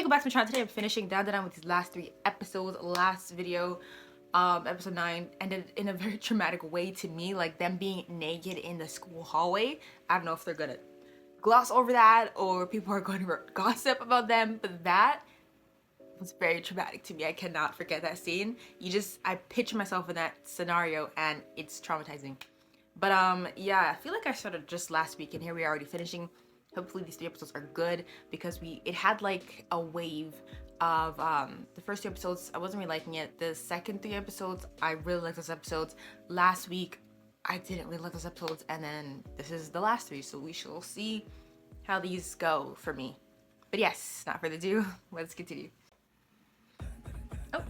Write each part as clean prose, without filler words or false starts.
welcome back to my channel. Today I'm finishing Dandadan with these last 3 episodes. Last video, episode 9, ended in a very traumatic way to me, like them being naked in the school hallway. I don't know if they're gonna gloss over that or people are going to gossip about them, but that was very traumatic to me. I cannot forget that scene. I picture myself in that scenario and it's traumatizing. But yeah, I feel like I started just last week and here we are already finishing. Hopefully these 3 episodes are good because it had like a wave of the first 2 episodes I wasn't really liking it. The second 3 episodes I really liked those episodes. Last week I didn't really like those episodes, and then this is the last 3, so we shall see how these go for me. But yes, not further ado, let's continue. Oh,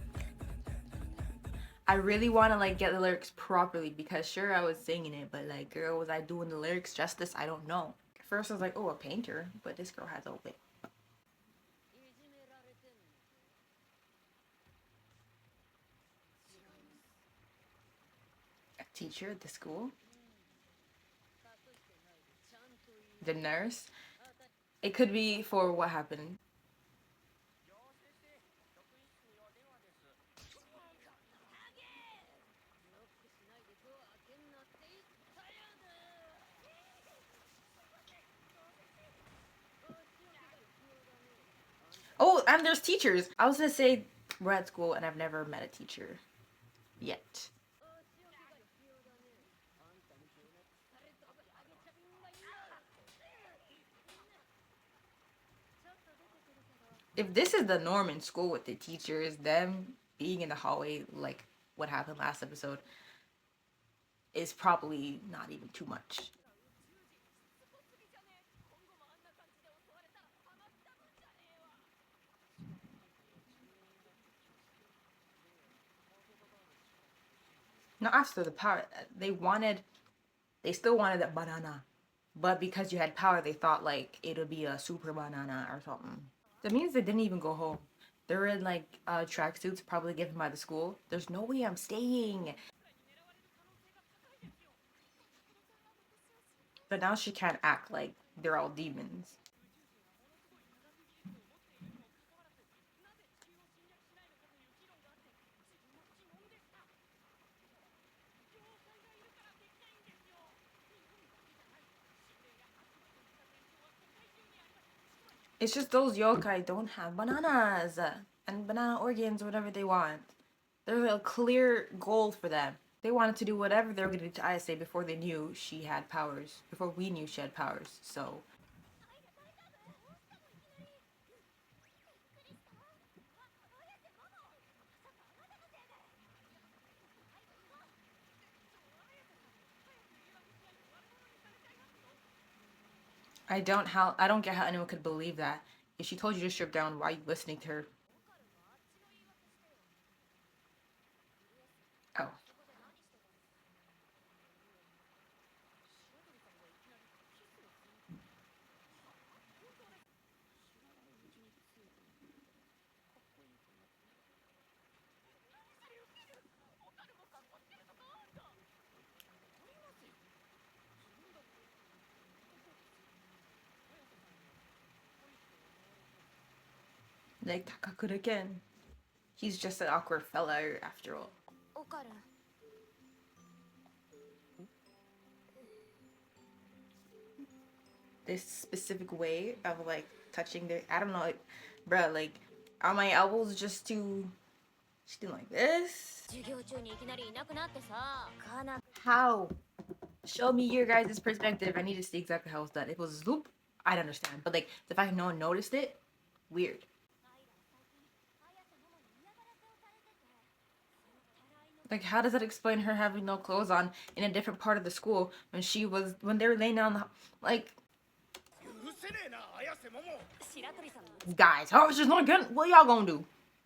I really want to like get the lyrics properly because sure I was singing it, but like girl, was I doing the lyrics justice? I don't know. At first I was like, oh, a painter, but this girl has a whip. A teacher at the school? The nurse? It could be for what happened. Oh, and there's teachers. I was gonna say we're at school and I've never met a teacher yet. If this is the norm in school with the teachers, them being in the hallway like what happened last episode is probably not even too much. Not after the power, they still wanted that banana. But because you had power, they thought like it would be a super banana or something. That means they didn't even go home. They're in like tracksuits probably given by the school. There's no way I'm staying. But now she can't act like they're all demons. It's just those yokai don't have bananas and banana organs or whatever they want. There's a clear goal for them. They wanted to do whatever they were going to do to Ayase before they knew she had powers. Before we knew she had powers. So I don't get how anyone could believe that. If she told you to strip down, why are you listening to her? Oh. Like Takakura again. He's just an awkward fella after all. This specific way of like touching their, I don't know, like, bruh, like are my elbows just too, just doing like this? How? Show me your guys' perspective. I need to see exactly how it's done. If it was zoop, I'd understand. But like the fact no one noticed it, weird. Like how does that explain her having no clothes on in a different part of the school when they were laying down the, like, guys, how is this not good? What y'all gonna do?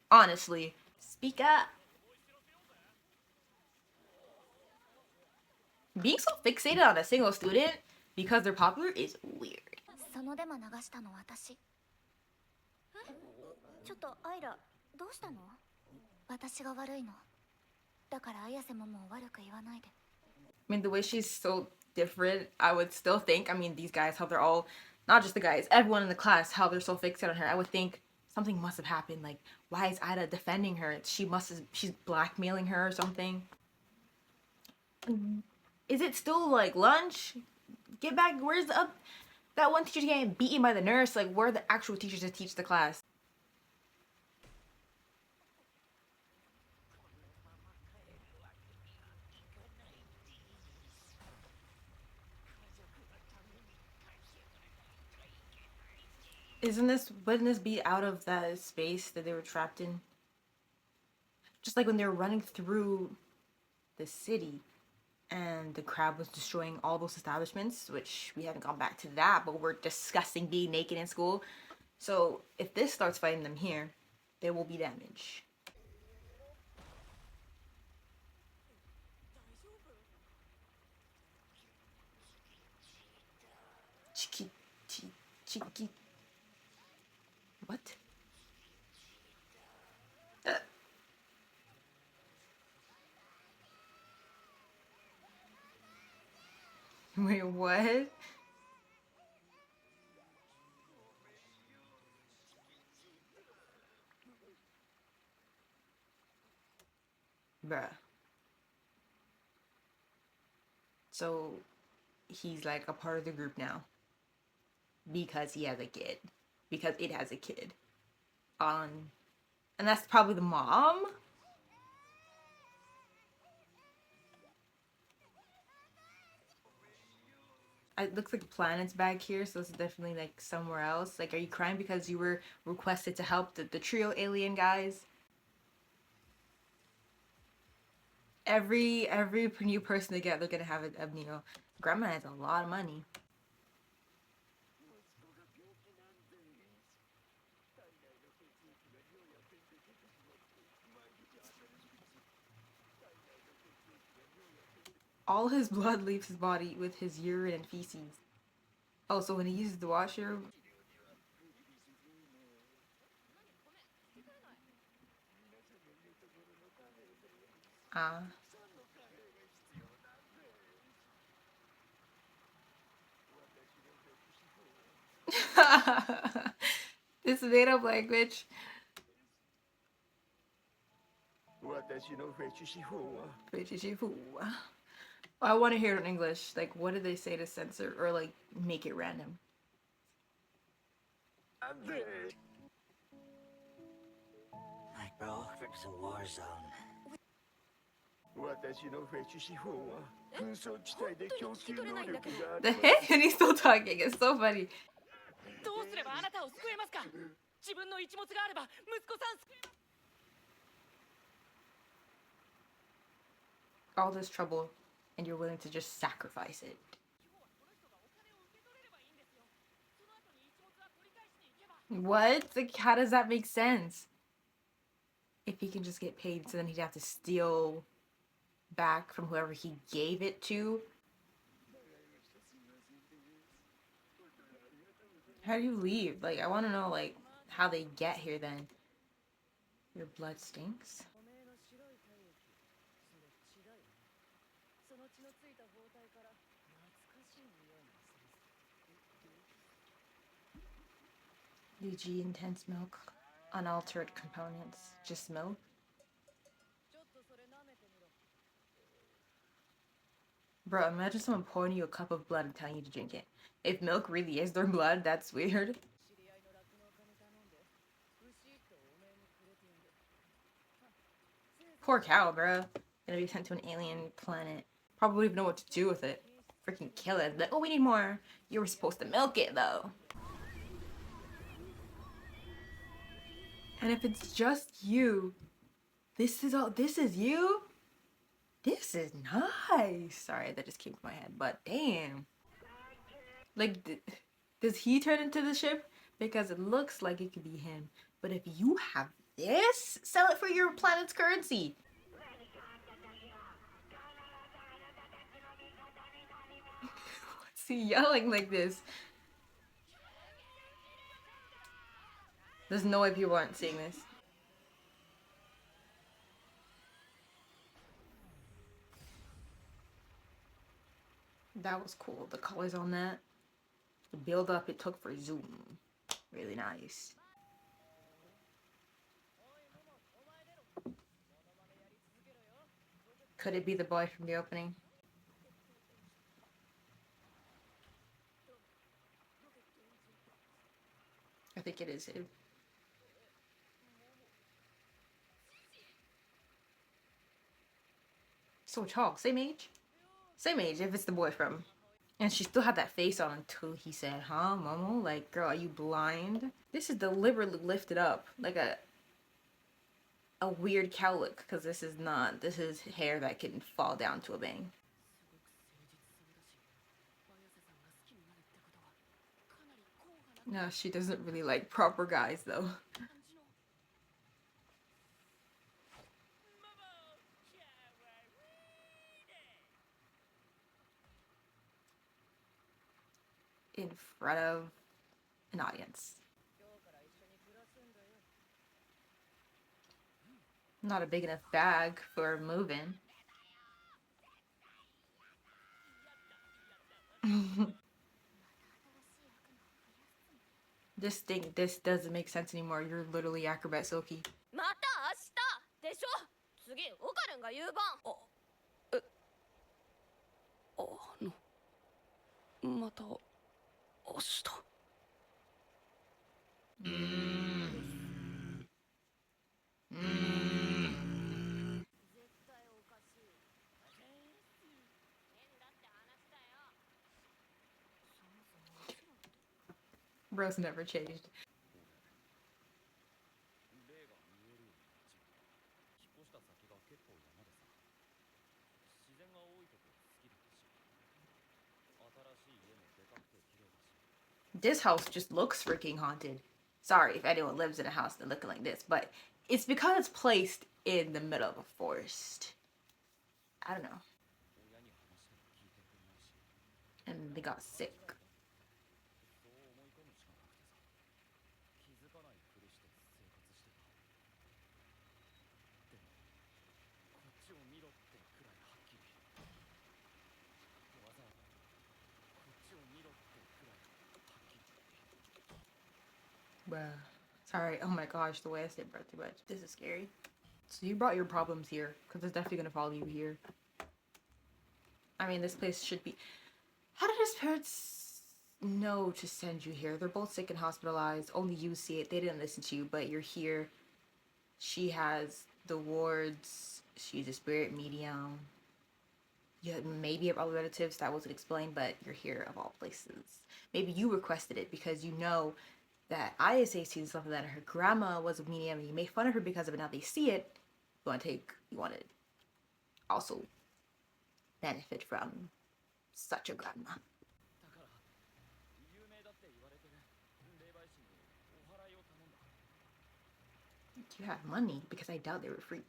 Honestly, speak up. Being so fixated on a single student because they're popular is weird. I mean, the way she's so different, I would still think, I mean, these guys, how they're all, not just the guys, everyone in the class, how they're so fixated on her. I would think Something must have happened. Like, why is Ida defending her? She's blackmailing her or something. Is it still like lunch? Get back. Where's the up? That one teacher's getting beaten by the nurse. Like, where are the actual teachers to teach the class? Wouldn't this be out of that space that they were trapped in? Just like when they were running through the city and the crab was destroying all those establishments, which we haven't gone back to that, but we're discussing being naked in school. So if this starts fighting them here, there will be damage. Chiki, chiki. What? Wait, what? Bruh. So he's like a part of the group now because he has a kid. Because it has a kid. And that's probably the mom. It looks like planets back here, so it's definitely like somewhere else. Like, are you crying because you were requested to help the trio alien guys? Every new person they get, they're gonna have a you know, grandma has a lot of money. All his blood leaves his body with his urine and feces. Oh, so when he uses the washroom, ah. This made up language. I want to hear it in English. Like, what did they say to censor or like make it random? Bro, it's a war zone. The heck? And he's still talking. It's so funny. All this trouble, and you're willing to just sacrifice it. What? Like, how does that make sense? If he can just get paid, so then he'd have to steal back from whoever he gave it to. How do you leave? Like, I want to know, like, how they get here then. Your blood stinks? UG intense milk. Unaltered components. Just milk? Bro, imagine someone pouring you a cup of blood and telling you to drink it. If milk really is their blood, that's weird. Poor cow, bro. Gonna be sent to an alien planet. Probably wouldn't even know what to do with it. Freaking kill it. Like, oh, we need more. You were supposed to milk it, though. And if it's just you, this is you? This is nice. Sorry, that just came to my head, but damn. Like, does he turn into the ship? Because it looks like it could be him. But if you have this, sell it for your planet's currency. What's he yelling like this? There's no way people aren't seeing this. That was cool. The colors on that. The build up it took for Zoom. Really nice. Could it be the boy from the opening? I think it is him. So tall, same age? Same age if it's the boy from. And she still had that face on until he said, huh, Momo? Like, girl, are you blind? This is deliberately lifted up. Like a weird cow look, because this is hair that can fall down to a bang. No, she doesn't really like proper guys though. In front of an audience. Not a big enough bag for moving. This doesn't make sense anymore. You're literally Acrobat Silky. また明日でしょ。次オカルンが言う番。また明日。Rose never changed. This house just looks freaking haunted. Sorry if anyone lives in a house that looking like this, but it's because it's placed in the middle of a forest. I don't know. And they got sick. Bruh. Sorry. Oh my gosh, the way I said bruh too much. This is scary. So you brought your problems here, because it's definitely gonna follow you here. I mean, this place should be... How did his parents know to send you here? They're both sick and hospitalized. Only you see it. They didn't listen to you, but you're here. She has the wards. She's a spirit medium. You maybe have other relatives. That wasn't explained, but you're here of all places. Maybe you requested it because you know that ISA sees stuff like that. Her grandma was a medium, and you made fun of her because of it. Now they see it. You want to also benefit from such a grandma. You have money because I doubt they were free.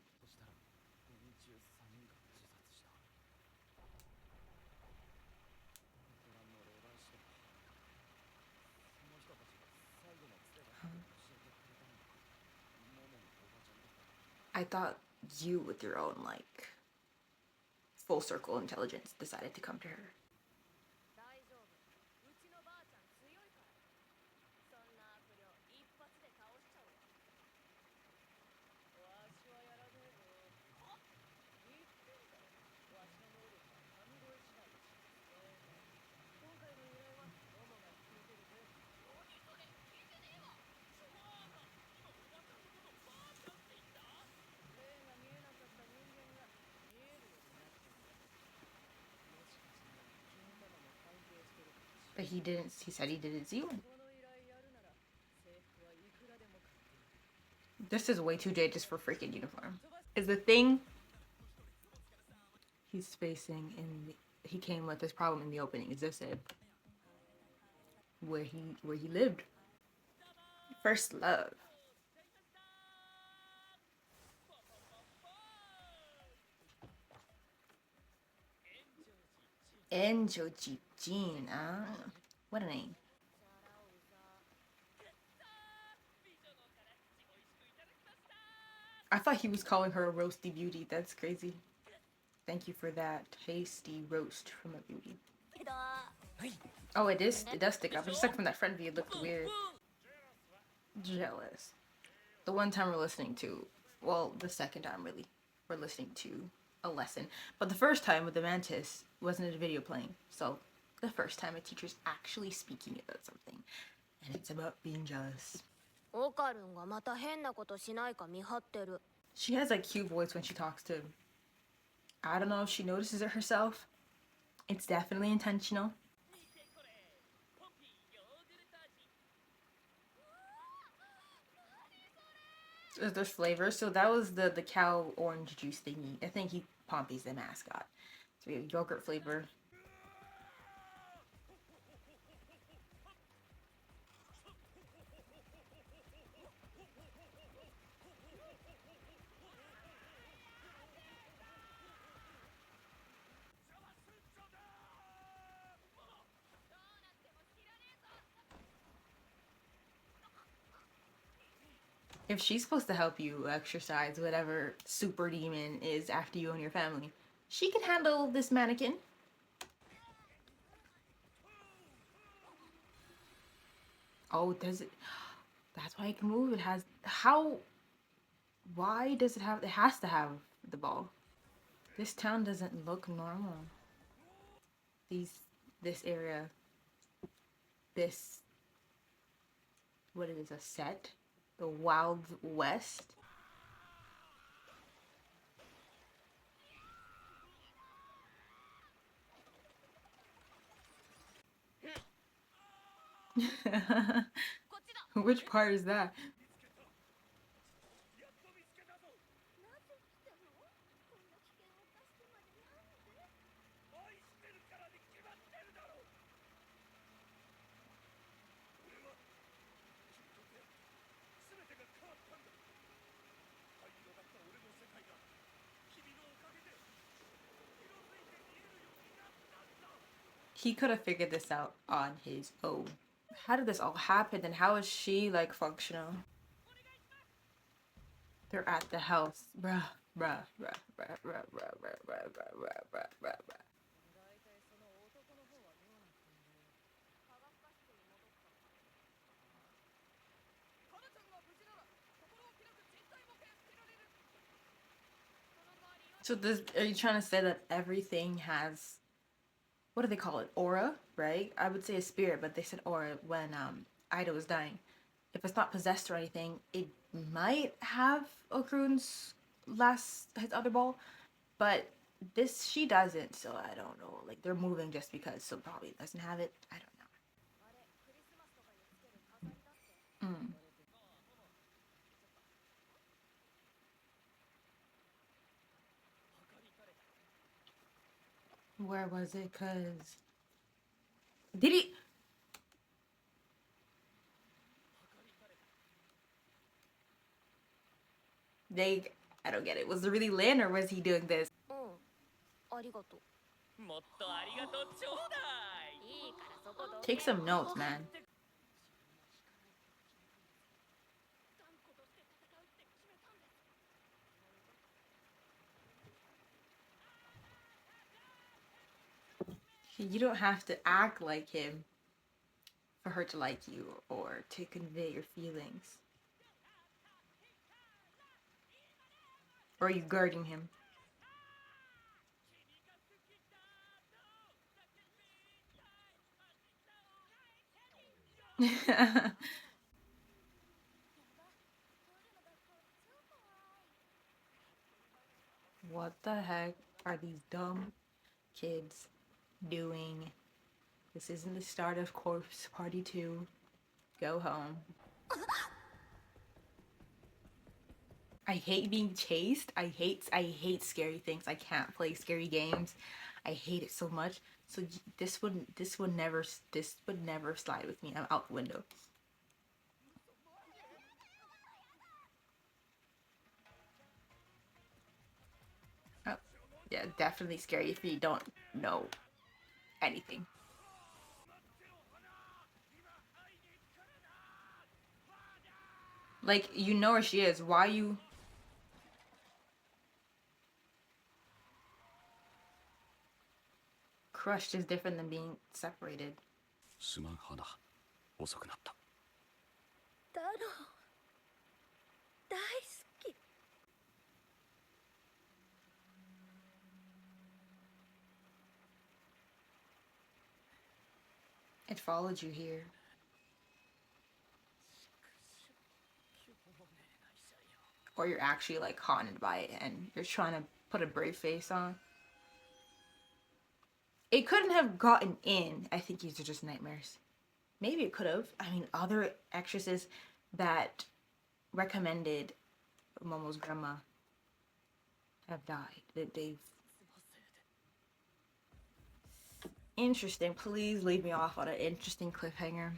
I thought you, with your own, like, full circle intelligence, decided to come to her. But he said he didn't see one. This is way too jaded just for freaking uniform. Is the thing he's facing he came with this problem in the opening, is this it? Where he lived. First love. Enjojijin, what a name. I thought he was calling her a roasty beauty. That's crazy. Thank you for that tasty roast from a beauty. Oh, it does stick up. It's just like from that front view, it looked weird. Jealous. The one time we're listening to, well, the second time really, we're listening to a lesson. But the first time with the mantis wasn't a video playing. So the first time a teacher's actually speaking about something. And it's about being jealous. オカルンがまた変なことしないか見張ってる。 She has a cute voice when she talks to him. I don't know if she notices it herself. It's definitely intentional. There's flavors. So that was the cow orange juice thingy. I think Pompey's the mascot. So we have yogurt flavor. If she's supposed to help you exercise whatever super demon is after you and your family, she can handle this mannequin. Oh, does it? That's why it can move. It has how? Why does it have? It has to have the ball. This town doesn't look normal. This area. This. What is a set? The Wild West. Which part is that? He could have figured this out on his own. How did this all happen and how is she like functional? They're at the house. Bruh, bruh, bruh, bruh, bruh, bruh, bruh, bruh, bruh, bruh, bruh, bruh. So this, are you trying to say that everything has, what do they call it? Aura, right? I would say a spirit, but they said aura when Ida was dying. If it's not possessed or anything, it might have Okrun's his other ball, but this, she doesn't, so I don't know. Like, they're moving just because, so probably doesn't have it. I don't know. Where was it? Cause did he? I don't get it. Was it really Lin or was he doing this? うん、ありがとう。もっとありがとうちょうだい。いいからそこどけ。 Take some notes, man. You don't have to act like him for her to like you or to convey your feelings. Or are you guarding him? What the heck are these dumb kids doing? This isn't the start of Corpse Party 2. Go home. I hate being chased. I hate scary things. I can't play scary games. I hate it so much. So this would never slide with me. I'm out the window. Oh, yeah, definitely scary if you don't know anything. Like, you know where she is. Why you... Crushed is different than being separated. すまん花遅くなった。だろう。大好き。It followed you here. Or you're actually like haunted by it and you're trying to put a brave face on. It couldn't have gotten in. I think these are just nightmares. Maybe it could have. I mean, other actresses that recommended Momo's grandma have died. They've interesting. Please leave me off on an interesting cliffhanger.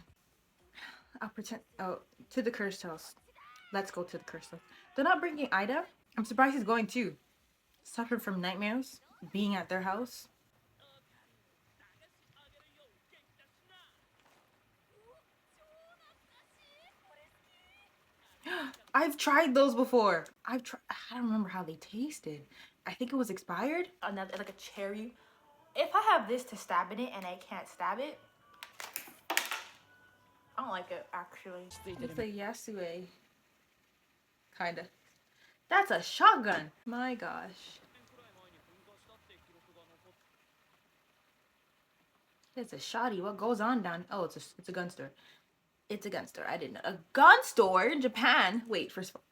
I'll pretend. Oh, to the cursed house. Let's go to the cursed house. They're not bringing Ida. I'm surprised he's going too. Suffering from nightmares, being at their house. I've tried those before. I don't remember how they tasted. I think it was expired. Another like a cherry. If I have this to stab in it and I can't stab it, I don't like it actually. It's a Yasue. Kinda. That's a shotgun. My gosh. It's a shoddy. What goes on down? Oh, it's a gun store. It's a gun store. I didn't know. A gun store in Japan. Wait, first of all.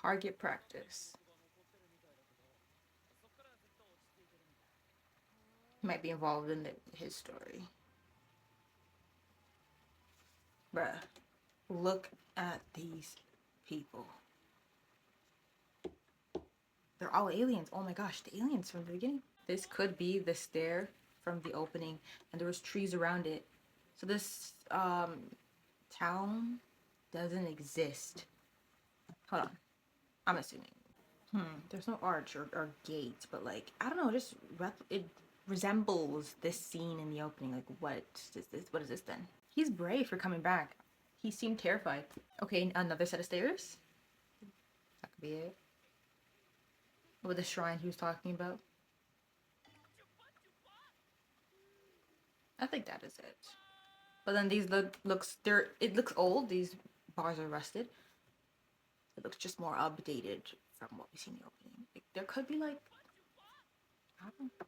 Target practice. Might be involved in his story. Bruh. Look at these people. They're all aliens. Oh my gosh, the aliens from the beginning. This could be the stair from the opening, and there was trees around it. So this town doesn't exist. Hold on. I'm assuming. There's no arch or gate, but like, I don't know, just it resembles this scene in the opening. Like, what is this? What is this then? He's brave for coming back. He seemed terrified. Okay, another set of stairs. That could be it. With the shrine he was talking about. I think that is it. But then these it looks old. These bars are rusted. It looks just more updated from what we see in the opening. Like, there could be like, I don't know.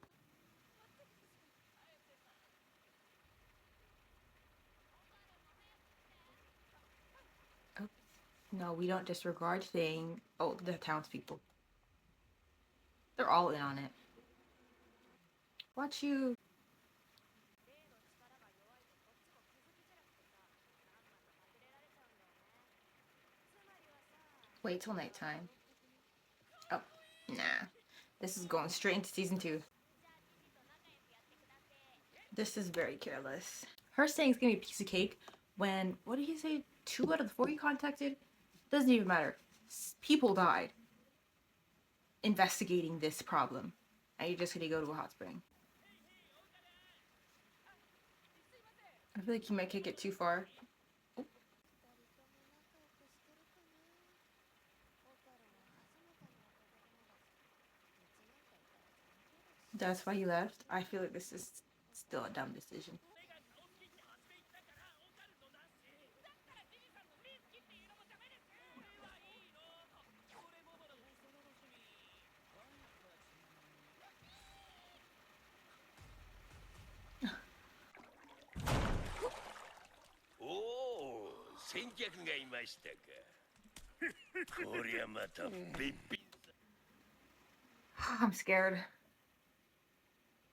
Oh, no, we don't disregard thing. Oh, the townspeople. They're all in on it. Watch you. Wait till nighttime. Oh, nah. This is going straight into season 2. This is very careless. Her saying it's gonna be a piece of cake when, what did he say? 2 out of the 4 he contacted? Doesn't even matter. People died investigating this problem. And you're just gonna go to a hot spring. I feel like you might kick it too far. Oh. That's why you left? I feel like this is still a dumb decision. I'm scared.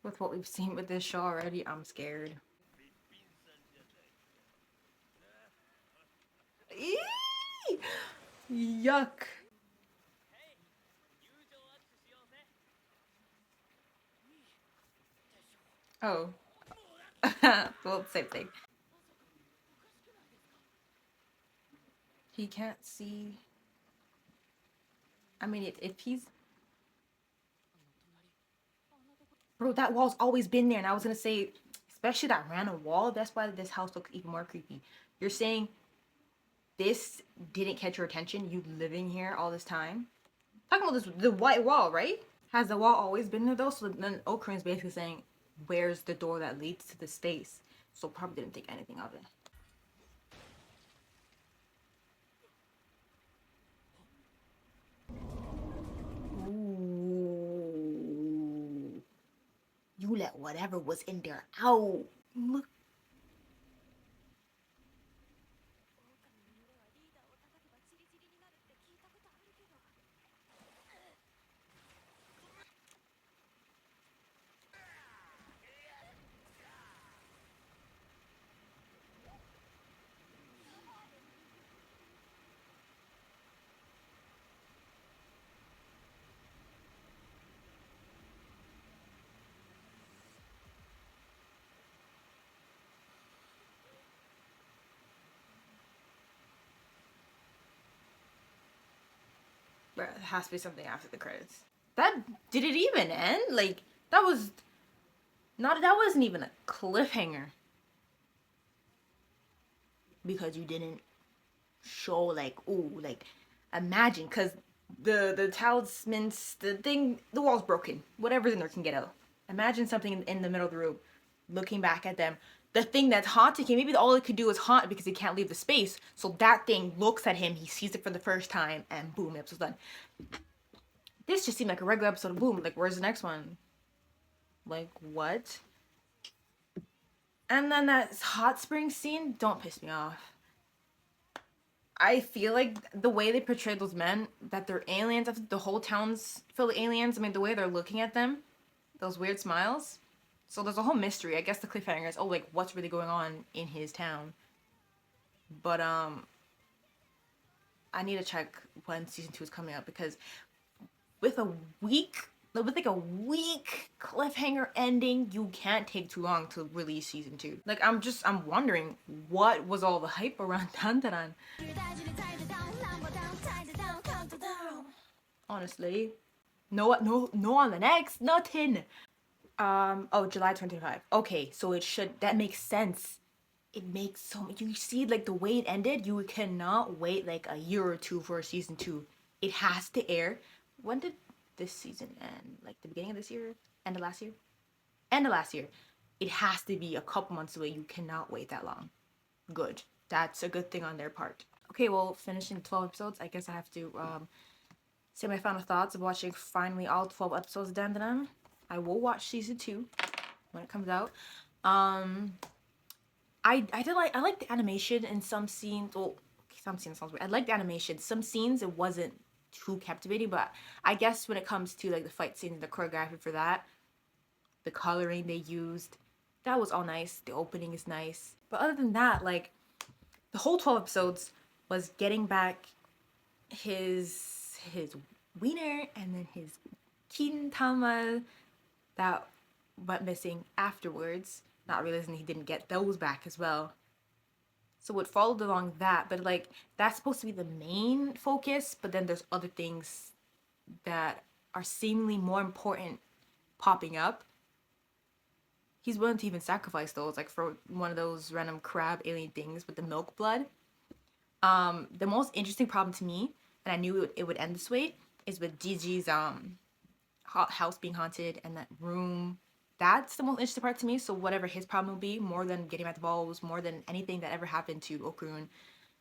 With what we've seen with this show already, I'm scared. Eee! Yuck. Oh. Well, same thing. He can't see. I mean, if he's... Bro, that wall's always been there. And I was gonna say, especially that random wall, that's why this house looks even more creepy. You're saying this didn't catch your attention, you living here all this time? Talking about this, the white wall, right? Has the wall always been there though? So then Okran's basically saying, where's the door that leads to the space? So probably didn't think anything of it. Ooh. You let whatever was in there out. Look Bruh, it has to be something after the credits. That did it even end? Like that wasn't even a cliffhanger. Because you didn't show like, ooh, like imagine, because the talisman's the wall's broken. Whatever's in there can get out. Imagine something in the middle of the room, looking back at them. The thing that's haunting him, maybe all it could do is haunt because he can't leave the space. So that thing looks at him, he sees it for the first time, and boom, the episode's done. This just seemed like a regular episode of Boom. Like, where's the next one? Like, what? And then that hot spring scene, don't piss me off. I feel like the way they portrayed those men, that they're aliens, the whole town's full of aliens. I mean, the way they're looking at them, those weird smiles. So there's a whole mystery. I guess the cliffhanger is, oh, like, what's really going on in his town? But, I need to check when season 2 is coming out, because with a week cliffhanger ending, you can't take too long to release season 2. Like, I'm wondering, what was all the hype around Dandadan? Honestly, no on the next, nothing. Oh, July 2025. Okay, so that makes sense. It makes so much. You see, like, the way it ended, you cannot wait like a year or two for season 2. It has to air. When did this season end? Like the beginning of this year? End of last year? End of last year. It has to be a couple months away. You cannot wait that long. Good. That's a good thing on their part. Okay, well, finishing 12 episodes, I guess I have to say my final thoughts of watching finally all 12 episodes of Dandadan. I will watch season 2 when it comes out. I like the animation in some scenes. Well, some scenes sounds weird. I like the animation. Some scenes it wasn't too captivating, but I guess when it comes to like the fight scenes, the choreography for that, the coloring they used, that was all nice. The opening is nice. But other than that, like, the whole 12 episodes was getting back his wiener and then his kintama that went missing afterwards, not realizing he didn't get those back as well. So it followed along that, but like, that's supposed to be the main focus, but then there's other things that are seemingly more important popping up. He's willing to even sacrifice those, like for one of those random crab alien things with the milk blood. The most interesting problem to me, and I knew it would end this way, is with Gigi's house being haunted and that room. That's the most interesting part to me. So whatever his problem will be, more than getting back the balls, more than anything that ever happened to Okurun.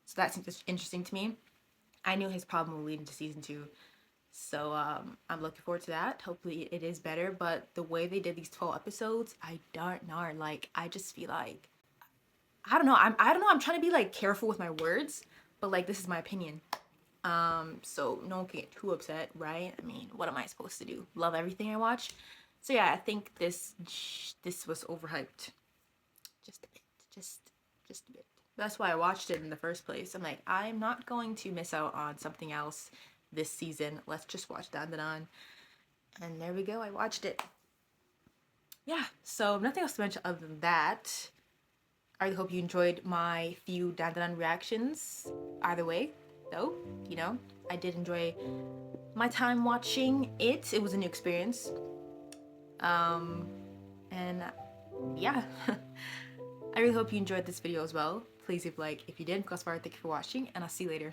So that's interesting to me. I knew his problem will lead into season 2. So I'm looking forward to that. Hopefully it is better. But the way they did these 12 episodes, I don't know. Like, I just feel like, I don't know. I'm trying to be like careful with my words, but like, this is my opinion. So no one can get too upset, right? I mean, what am I supposed to do? Love everything I watch? So yeah, I think this was overhyped. Just a bit. Just a bit. That's why I watched it in the first place. I'm like, I'm not going to miss out on something else this season. Let's just watch Dandadan. And there we go, I watched it. Yeah, so nothing else to mention other than that. I really hope you enjoyed my few Dandadan reactions. Either way, though, you know, I did enjoy my time watching it. It was a new experience. And yeah, I really hope you enjoyed this video as well. Please leave a like if you did. Thus far, thank you for watching, and I'll see you later.